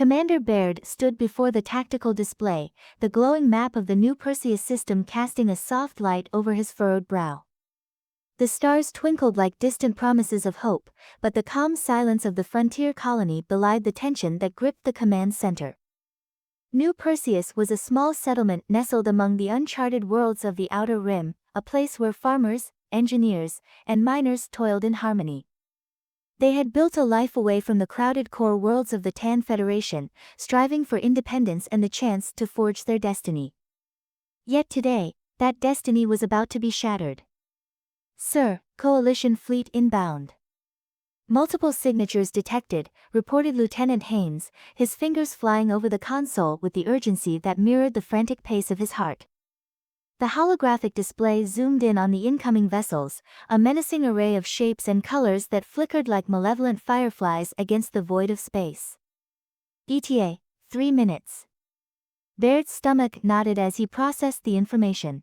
Commander Baird stood before the tactical display, the glowing map of the new Perseus system casting a soft light over his furrowed brow. The stars twinkled like distant promises of hope, but the calm silence of the frontier colony belied the tension that gripped the command center. New Perseus was a small settlement nestled among the uncharted worlds of the Outer Rim, a place where farmers, engineers, and miners toiled in harmony. They had built a life away from the crowded core worlds of the Tan Federation, striving for independence and the chance to forge their destiny. Yet today, that destiny was about to be shattered. "Sir, Coalition fleet inbound." Multiple signatures detected, reported Lieutenant Haynes, his fingers flying over the console with the urgency that mirrored the frantic pace of his heart. The holographic display zoomed in on the incoming vessels, a menacing array of shapes and colors that flickered like malevolent fireflies against the void of space. "ETA, 3 minutes." Baird's stomach nodded as he processed the information.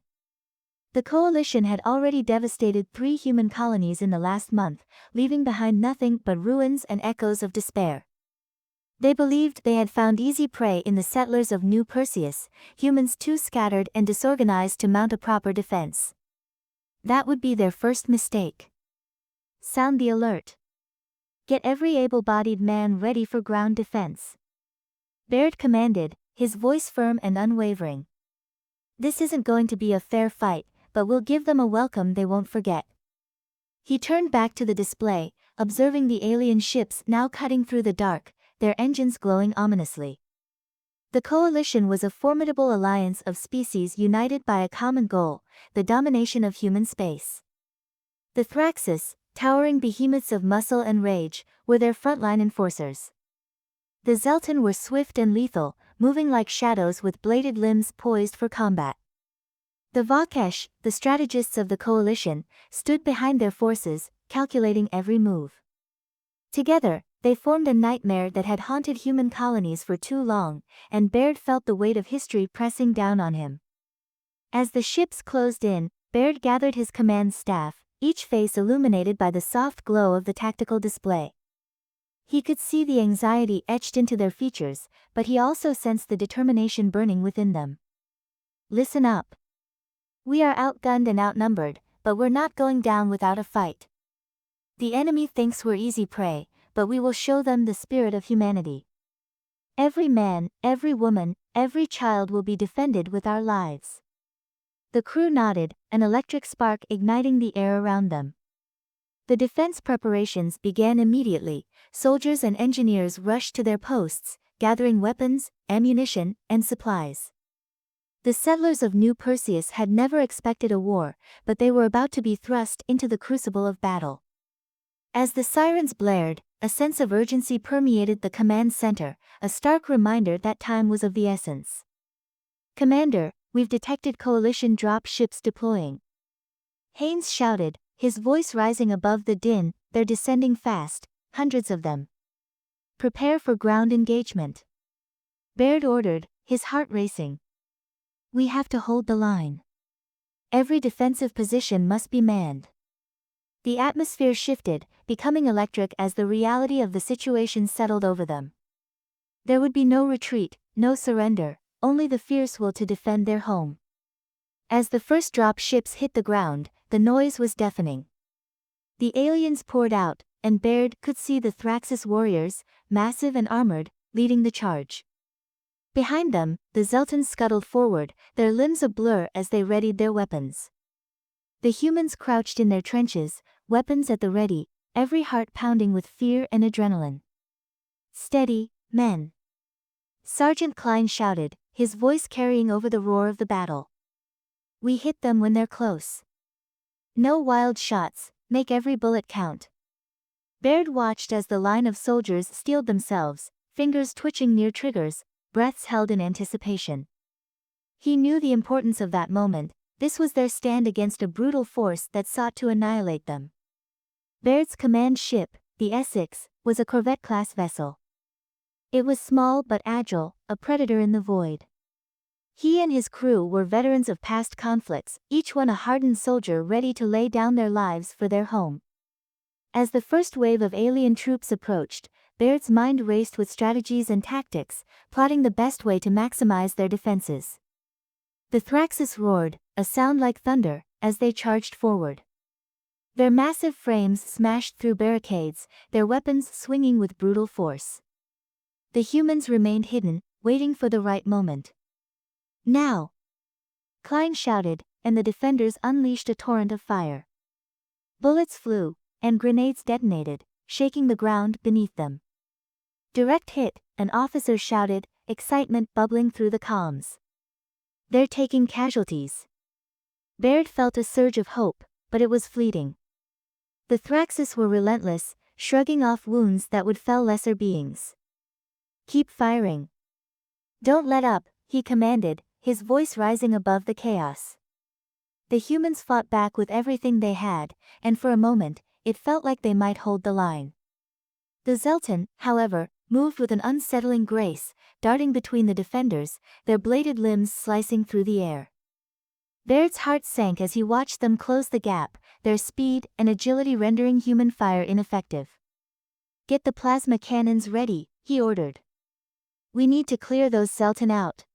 The Coalition had already devastated 3 human colonies in the last month, leaving behind nothing but ruins and echoes of despair. They believed they had found easy prey in the settlers of New Perseus, humans too scattered and disorganized to mount a proper defense. That would be their first mistake. "Sound the alert. Get every able-bodied man ready for ground defense." Baird commanded, his voice firm and unwavering. "This isn't going to be a fair fight, but we'll give them a welcome they won't forget." He turned back to the display, observing the alien ships now cutting through the dark, their engines glowing ominously. The Coalition was a formidable alliance of species united by a common goal, the domination of human space. The Thraxis, towering behemoths of muscle and rage, were their frontline enforcers. The Zelton were swift and lethal, moving like shadows with bladed limbs poised for combat. The Vakesh, the strategists of the Coalition, stood behind their forces, calculating every move. Together, they formed a nightmare that had haunted human colonies for too long, and Baird felt the weight of history pressing down on him. As the ships closed in, Baird gathered his command staff, each face illuminated by the soft glow of the tactical display. He could see the anxiety etched into their features, but he also sensed the determination burning within them. "Listen up. We are outgunned and outnumbered, but we're not going down without a fight. The enemy thinks we're easy prey, but we will show them the spirit of humanity. Every man, every woman, every child will be defended with our lives." The crew nodded, an electric spark igniting the air around them. The defense preparations began immediately. Soldiers and engineers rushed to their posts, gathering weapons, ammunition, and supplies. The settlers of New Perseus had never expected a war, but they were about to be thrust into the crucible of battle. As the sirens blared, a sense of urgency permeated the command center, a stark reminder that time was of the essence. "Commander, we've detected Coalition drop ships deploying." Haynes shouted, his voice rising above the din. "They're descending fast, hundreds of them. Prepare for ground engagement." Baird ordered, his heart racing. "We have to hold the line. Every defensive position must be manned." The atmosphere shifted, becoming electric as the reality of the situation settled over them. There would be no retreat, no surrender, only the fierce will to defend their home. As the first drop ships hit the ground, the noise was deafening. The aliens poured out, and Baird could see the Thraxis warriors, massive and armored, leading the charge. Behind them, the Zeltons scuttled forward, their limbs a blur as they readied their weapons. The humans crouched in their trenches, weapons at the ready, every heart pounding with fear and adrenaline. "Steady, men!" Sergeant Klein shouted, his voice carrying over the roar of the battle. "We hit them when they're close. No wild shots, make every bullet count." Baird watched as the line of soldiers steeled themselves, fingers twitching near triggers, breaths held in anticipation. He knew the importance of that moment. This was their stand against a brutal force that sought to annihilate them. Baird's command ship, the Essex, was a corvette-class vessel. It was small but agile, a predator in the void. He and his crew were veterans of past conflicts, each one a hardened soldier ready to lay down their lives for their home. As the first wave of alien troops approached, Baird's mind raced with strategies and tactics, plotting the best way to maximize their defenses. The Thraxis roared, a sound like thunder, as they charged forward. Their massive frames smashed through barricades, their weapons swinging with brutal force. The humans remained hidden, waiting for the right moment. Now! Klein shouted, and the defenders unleashed a torrent of fire. Bullets flew, and grenades detonated, shaking the ground beneath them. Direct hit, an officer shouted, excitement bubbling through the comms. They're taking casualties. Baird felt a surge of hope, but it was fleeting. The Thraxis were relentless, shrugging off wounds that would fell lesser beings. Keep firing. Don't let up, he commanded, his voice rising above the chaos. The humans fought back with everything they had, and for a moment, it felt like they might hold the line. The Zelton, however, moved with an unsettling grace, darting between the defenders, their bladed limbs slicing through the air. Baird's heart sank as he watched them close the gap, their speed and agility rendering human fire ineffective. Get the plasma cannons ready, he ordered. We need to clear those Zelton out.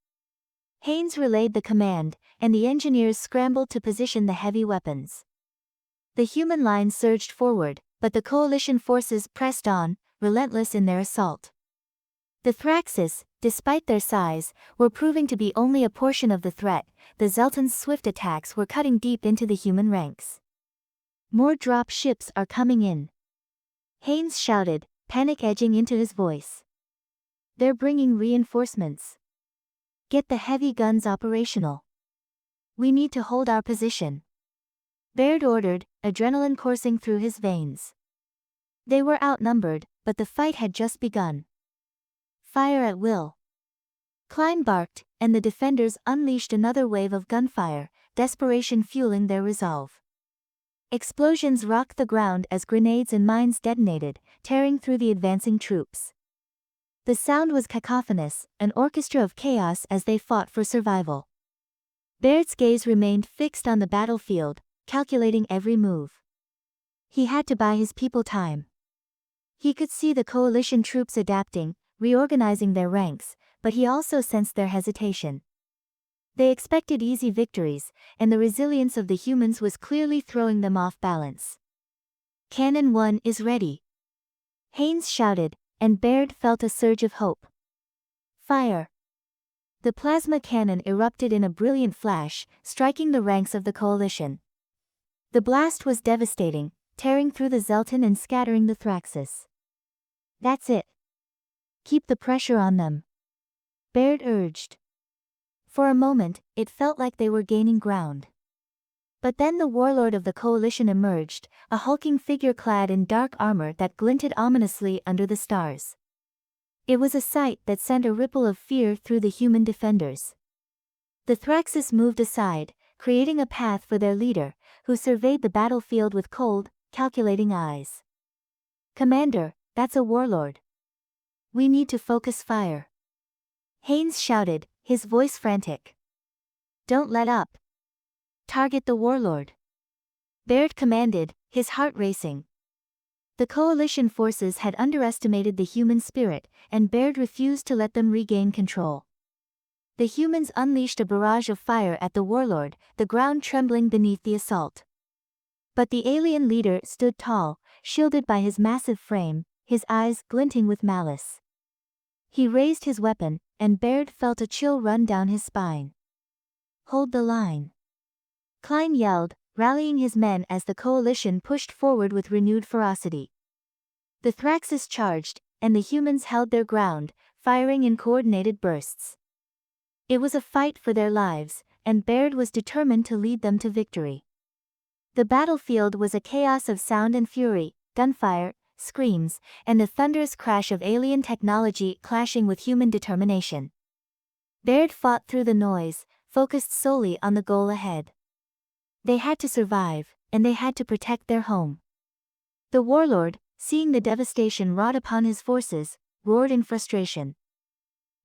Haynes relayed the command, and the engineers scrambled to position the heavy weapons. The human line surged forward, but the coalition forces pressed on, relentless in their assault. The Thraxis, despite their size, were proving to be only a portion of the threat. The Zelton's swift attacks were cutting deep into the human ranks. More drop ships are coming in. Haynes shouted, panic edging into his voice. They're bringing reinforcements. Get the heavy guns operational. We need to hold our position. Baird ordered, adrenaline coursing through his veins. They were outnumbered, but the fight had just begun. Fire at will. Klein barked, and the defenders unleashed another wave of gunfire, desperation fueling their resolve. Explosions rocked the ground as grenades and mines detonated, tearing through the advancing troops. The sound was cacophonous, an orchestra of chaos as they fought for survival. Baird's gaze remained fixed on the battlefield, calculating every move. He had to buy his people time. He could see the coalition troops adapting, reorganizing their ranks, but he also sensed their hesitation. They expected easy victories, and the resilience of the humans was clearly throwing them off balance. Cannon 1 is ready. Haynes shouted, and Baird felt a surge of hope. Fire! The plasma cannon erupted in a brilliant flash, striking the ranks of the coalition. The blast was devastating, tearing through the Zelton and scattering the Thraxis. That's it. Keep the pressure on them. Baird urged. For a moment, it felt like they were gaining ground. But then the warlord of the coalition emerged, a hulking figure clad in dark armor that glinted ominously under the stars. It was a sight that sent a ripple of fear through the human defenders. The Thraxis moved aside, creating a path for their leader, who surveyed the battlefield with cold, calculating eyes. Commander, that's a warlord. We need to focus fire. Haynes shouted, his voice frantic. Don't let up. Target the warlord. Baird commanded, his heart racing. The coalition forces had underestimated the human spirit, and Baird refused to let them regain control. The humans unleashed a barrage of fire at the warlord, the ground trembling beneath the assault. But the alien leader stood tall, shielded by his massive frame, his eyes glinting with malice. He raised his weapon, and Baird felt a chill run down his spine. Hold the line. Klein yelled, rallying his men as the coalition pushed forward with renewed ferocity. The Thraxis charged, and the humans held their ground, firing in coordinated bursts. It was a fight for their lives, and Baird was determined to lead them to victory. The battlefield was a chaos of sound and fury, gunfire, screams, and the thunderous crash of alien technology clashing with human determination. Baird fought through the noise, focused solely on the goal ahead. They had to survive, and they had to protect their home. The warlord, seeing the devastation wrought upon his forces, roared in frustration.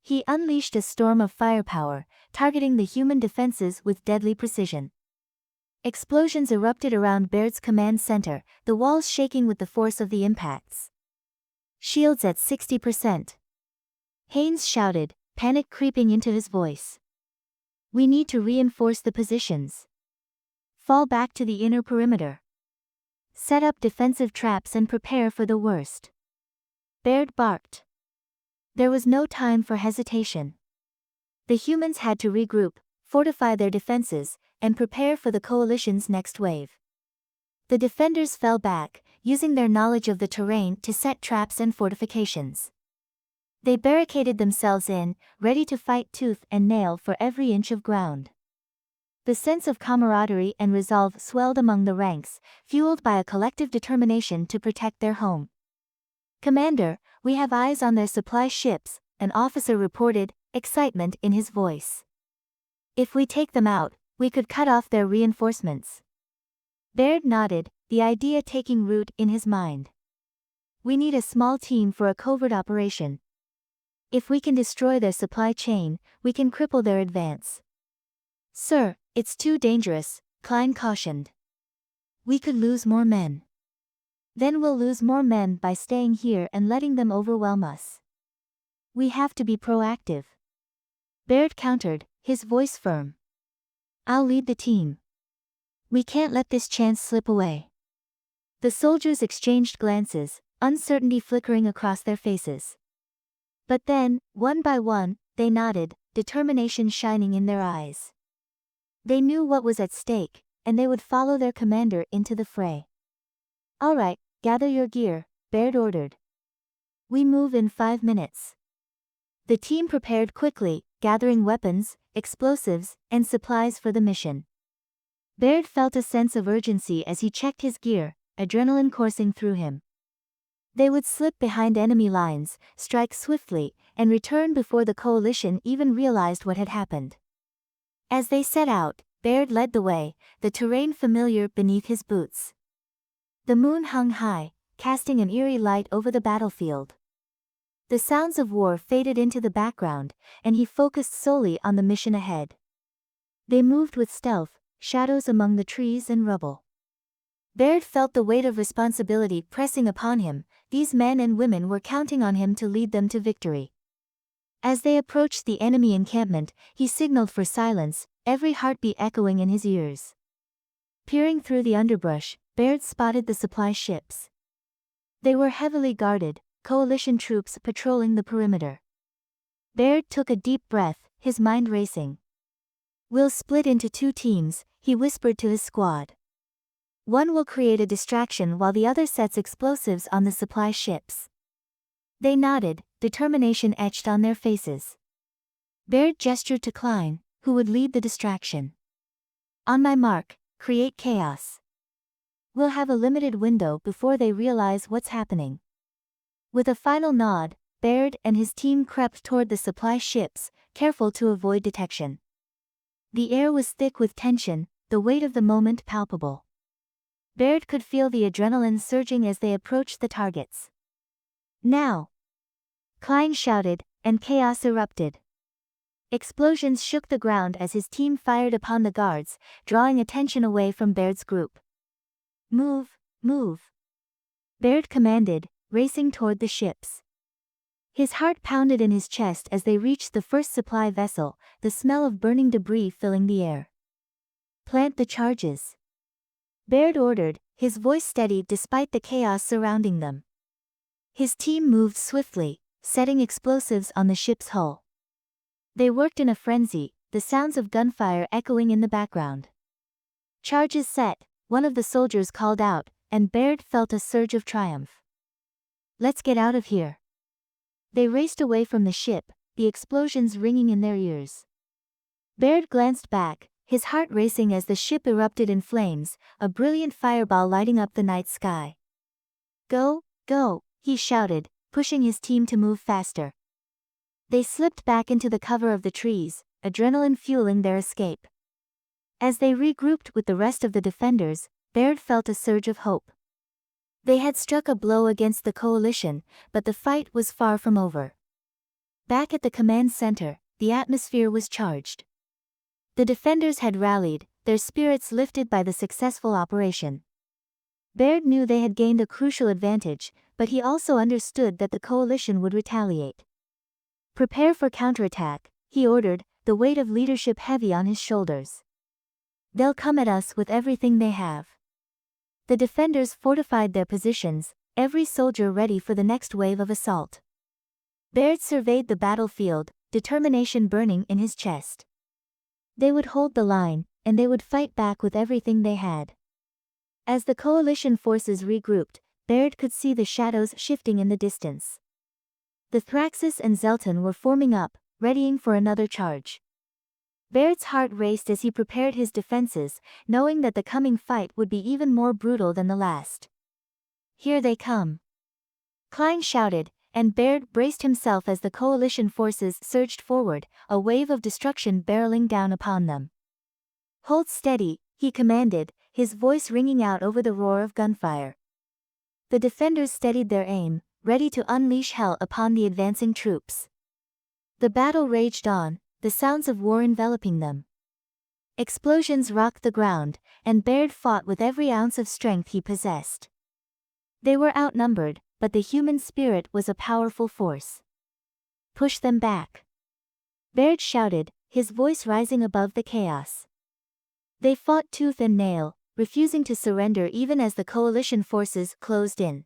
He unleashed a storm of firepower, targeting the human defenses with deadly precision. Explosions erupted around Baird's command center, the walls shaking with the force of the impacts. Shields at 60%. Haynes shouted, panic creeping into his voice. We need to reinforce the positions. Fall back to the inner perimeter. Set up defensive traps and prepare for the worst. Baird barked. There was no time for hesitation. The humans had to regroup, fortify their defenses, and prepare for the coalition's next wave. The defenders fell back, using their knowledge of the terrain to set traps and fortifications. They barricaded themselves in, ready to fight tooth and nail for every inch of ground. The sense of camaraderie and resolve swelled among the ranks, fueled by a collective determination to protect their home. Commander, we have eyes on their supply ships, an officer reported, excitement in his voice. If we take them out, we could cut off their reinforcements. Baird nodded, the idea taking root in his mind. We need a small team for a covert operation. If we can destroy their supply chain, we can cripple their advance. Sir, it's too dangerous, Klein cautioned. We could lose more men. Then we'll lose more men by staying here and letting them overwhelm us. We have to be proactive. Baird countered, his voice firm. I'll lead the team. We can't let this chance slip away. The soldiers exchanged glances, uncertainty flickering across their faces. But then, one by one, they nodded, determination shining in their eyes. They knew what was at stake, and they would follow their commander into the fray. All right, gather your gear, Baird ordered. We move in 5 minutes. The team prepared quickly, gathering weapons, explosives, and supplies for the mission. Baird felt a sense of urgency as he checked his gear, adrenaline coursing through him. They would slip behind enemy lines, strike swiftly, and return before the coalition even realized what had happened. As they set out, Baird led the way, the terrain familiar beneath his boots. The moon hung high, casting an eerie light over the battlefield. The sounds of war faded into the background, and he focused solely on the mission ahead. They moved with stealth, shadows among the trees and rubble. Baird felt the weight of responsibility pressing upon him. These men and women were counting on him to lead them to victory. As they approached the enemy encampment, he signaled for silence, every heartbeat echoing in his ears. Peering through the underbrush, Baird spotted the supply ships. They were heavily guarded, coalition troops patrolling the perimeter. Baird took a deep breath, his mind racing. We'll split into 2 teams, he whispered to his squad. One will create a distraction while the other sets explosives on the supply ships. They nodded, determination etched on their faces. Baird gestured to Klein, who would lead the distraction. On my mark, create chaos. We'll have a limited window before they realize what's happening. With a final nod, Baird and his team crept toward the supply ships, careful to avoid detection. The air was thick with tension, the weight of the moment palpable. Baird could feel the adrenaline surging as they approached the targets. Now! Klein shouted, and chaos erupted. Explosions shook the ground as his team fired upon the guards, drawing attention away from Baird's group. Move, move! Baird commanded, racing toward the ships. His heart pounded in his chest as they reached the first supply vessel, the smell of burning debris filling the air. Plant the charges. Baird ordered, his voice steady despite the chaos surrounding them. His team moved swiftly, setting explosives on the ship's hull. They worked in a frenzy, the sounds of gunfire echoing in the background. Charges set, one of the soldiers called out, and Baird felt a surge of triumph. Let's get out of here. They raced away from the ship, the explosions ringing in their ears. Baird glanced back, his heart racing as the ship erupted in flames, a brilliant fireball lighting up the night sky. Go, go, he shouted, pushing his team to move faster. They slipped back into the cover of the trees, adrenaline fueling their escape. As they regrouped with the rest of the defenders, Baird felt a surge of hope. They had struck a blow against the coalition, but the fight was far from over. Back at the command center, the atmosphere was charged. The defenders had rallied, their spirits lifted by the successful operation. Baird knew they had gained a crucial advantage, but he also understood that the coalition would retaliate. Prepare for counterattack, he ordered, the weight of leadership heavy on his shoulders. They'll come at us with everything they have. The defenders fortified their positions, every soldier ready for the next wave of assault. Baird surveyed the battlefield, determination burning in his chest. They would hold the line, and they would fight back with everything they had. As the coalition forces regrouped, Baird could see the shadows shifting in the distance. The Thraxis and Zelton were forming up, readying for another charge. Baird's heart raced as he prepared his defenses, knowing that the coming fight would be even more brutal than the last. Here they come. Klein shouted, and Baird braced himself as the coalition forces surged forward, a wave of destruction barreling down upon them. Hold steady, he commanded, his voice ringing out over the roar of gunfire. The defenders steadied their aim, ready to unleash hell upon the advancing troops. The battle raged on, the sounds of war enveloping them. Explosions rocked the ground, and Baird fought with every ounce of strength he possessed. They were outnumbered, but the human spirit was a powerful force. Push them back. Baird shouted, his voice rising above the chaos. They fought tooth and nail, refusing to surrender even as the coalition forces closed in.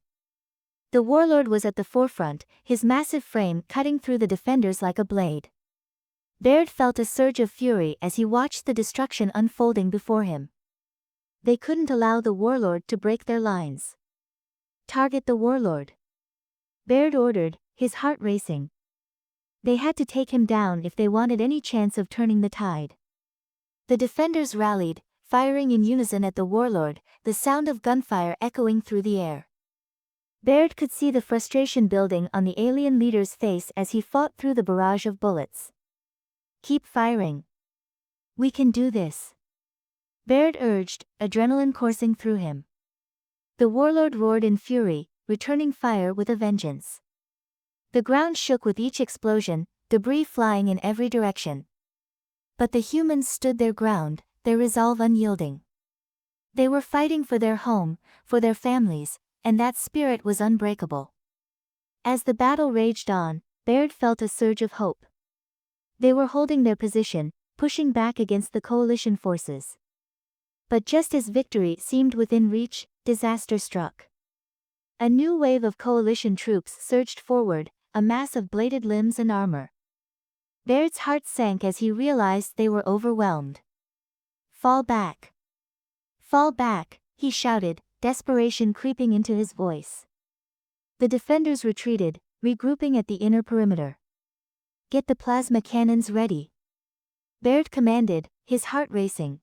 The warlord was at the forefront, his massive frame cutting through the defenders like a blade. Baird felt a surge of fury as he watched the destruction unfolding before him. They couldn't allow the warlord to break their lines. Target the warlord. Baird ordered, his heart racing. They had to take him down if they wanted any chance of turning the tide. The defenders rallied, firing in unison at the warlord, the sound of gunfire echoing through the air. Baird could see the frustration building on the alien leader's face as he fought through the barrage of bullets. Keep firing. We can do this. Baird urged, adrenaline coursing through him. The warlord roared in fury, returning fire with a vengeance. The ground shook with each explosion, debris flying in every direction. But the humans stood their ground, their resolve unyielding. They were fighting for their home, for their families, and that spirit was unbreakable. As the battle raged on, Baird felt a surge of hope. They were holding their position, pushing back against the coalition forces. But just as victory seemed within reach, disaster struck. A new wave of coalition troops surged forward, a mass of bladed limbs and armor. Baird's heart sank as he realized they were overwhelmed. Fall back. Fall back, he shouted, desperation creeping into his voice. The defenders retreated, regrouping at the inner perimeter. Get the plasma cannons ready. Baird commanded, his heart racing.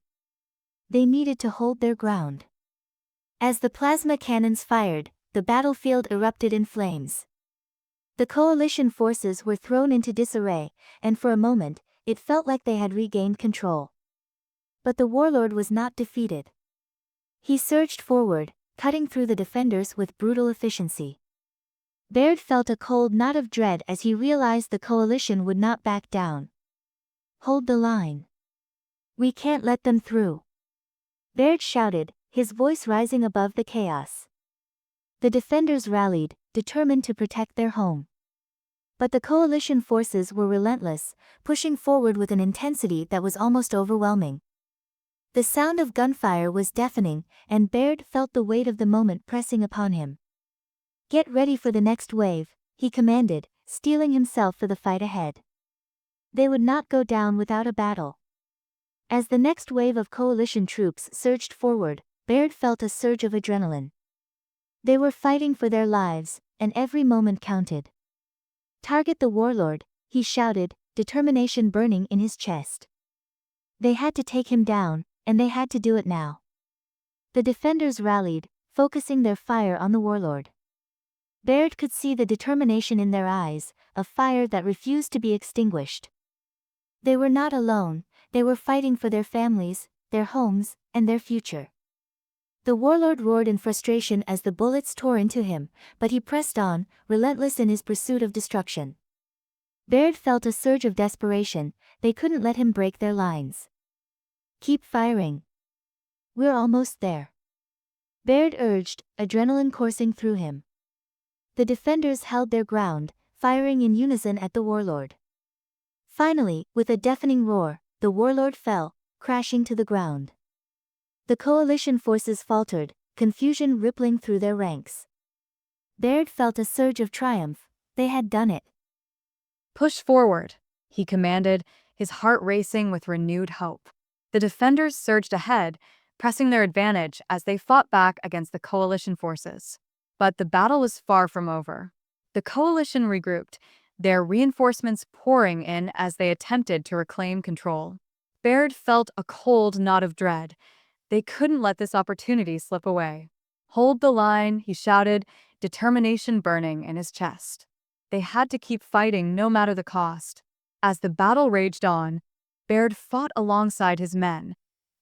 They needed to hold their ground. As the plasma cannons fired, the battlefield erupted in flames. The coalition forces were thrown into disarray, and for a moment, it felt like they had regained control. But the warlord was not defeated. He surged forward, cutting through the defenders with brutal efficiency. Baird felt a cold knot of dread as he realized the coalition would not back down. Hold the line. We can't let them through. Baird shouted, his voice rising above the chaos. The defenders rallied, determined to protect their home. But the coalition forces were relentless, pushing forward with an intensity that was almost overwhelming. The sound of gunfire was deafening, and Baird felt the weight of the moment pressing upon him. Get ready for the next wave, he commanded, steeling himself for the fight ahead. They would not go down without a battle. As the next wave of coalition troops surged forward, Baird felt a surge of adrenaline. They were fighting for their lives, and every moment counted. Target the warlord, he shouted, determination burning in his chest. They had to take him down, and they had to do it now. The defenders rallied, focusing their fire on the warlord. Baird could see the determination in their eyes, a fire that refused to be extinguished. They were not alone, they were fighting for their families, their homes, and their future. The warlord roared in frustration as the bullets tore into him, but he pressed on, relentless in his pursuit of destruction. Baird felt a surge of desperation, they couldn't let him break their lines. Keep firing. We're almost there. Baird urged, adrenaline coursing through him. The defenders held their ground, firing in unison at the warlord. Finally, with a deafening roar, the warlord fell, crashing to the ground. The coalition forces faltered, confusion rippling through their ranks. Baird felt a surge of triumph. They had done it. "Push forward," he commanded, his heart racing with renewed hope. The defenders surged ahead, pressing their advantage as they fought back against the coalition forces. But the battle was far from over. The coalition regrouped, their reinforcements pouring in as they attempted to reclaim control. Baird felt a cold knot of dread. They couldn't let this opportunity slip away. "Hold the line," he shouted, determination burning in his chest. They had to keep fighting no matter the cost. As the battle raged on, Baird fought alongside his men,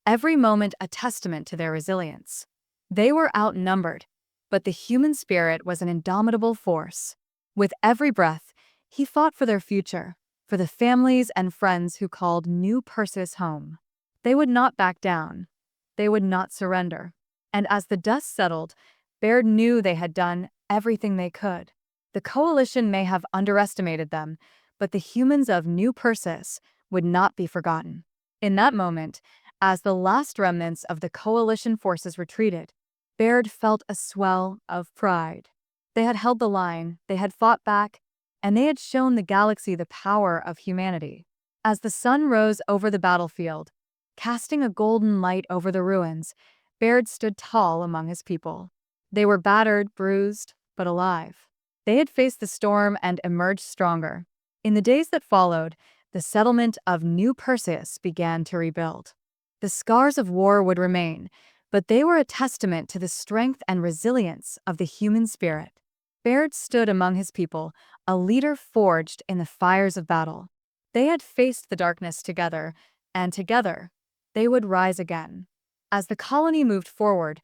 every moment a testament to their resilience. They were outnumbered, but the human spirit was an indomitable force. With every breath, he fought for their future, for the families and friends who called New Perseus home. They would not back down. They would not surrender. And as the dust settled, Baird knew they had done everything they could. The coalition may have underestimated them, but the humans of New Perseus would not be forgotten. In that moment, as the last remnants of the coalition forces retreated, Baird felt a swell of pride. They had held the line, they had fought back, and they had shown the galaxy the power of humanity. As the sun rose over the battlefield, casting a golden light over the ruins, Baird stood tall among his people. They were battered, bruised, but alive. They had faced the storm and emerged stronger. In the days that followed, the settlement of New Perseus began to rebuild. The scars of war would remain, but they were a testament to the strength and resilience of the human spirit. Baird stood among his people, a leader forged in the fires of battle. They had faced the darkness together, and together, they would rise again. As the colony moved forward,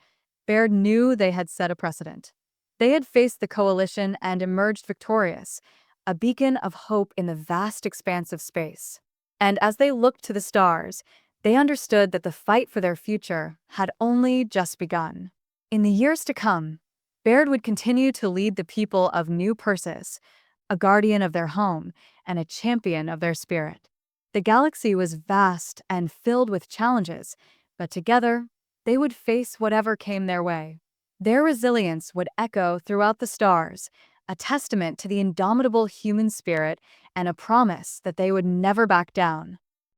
Baird knew they had set a precedent. They had faced the coalition and emerged victorious, a beacon of hope in the vast expanse of space. And as they looked to the stars, they understood that the fight for their future had only just begun. In the years to come, Baird would continue to lead the people of New Perseus, a guardian of their home and a champion of their spirit. The galaxy was vast and filled with challenges, but together, they would face whatever came their way. Their resilience would echo throughout the stars, a testament to the indomitable human spirit and a promise that they would never back down.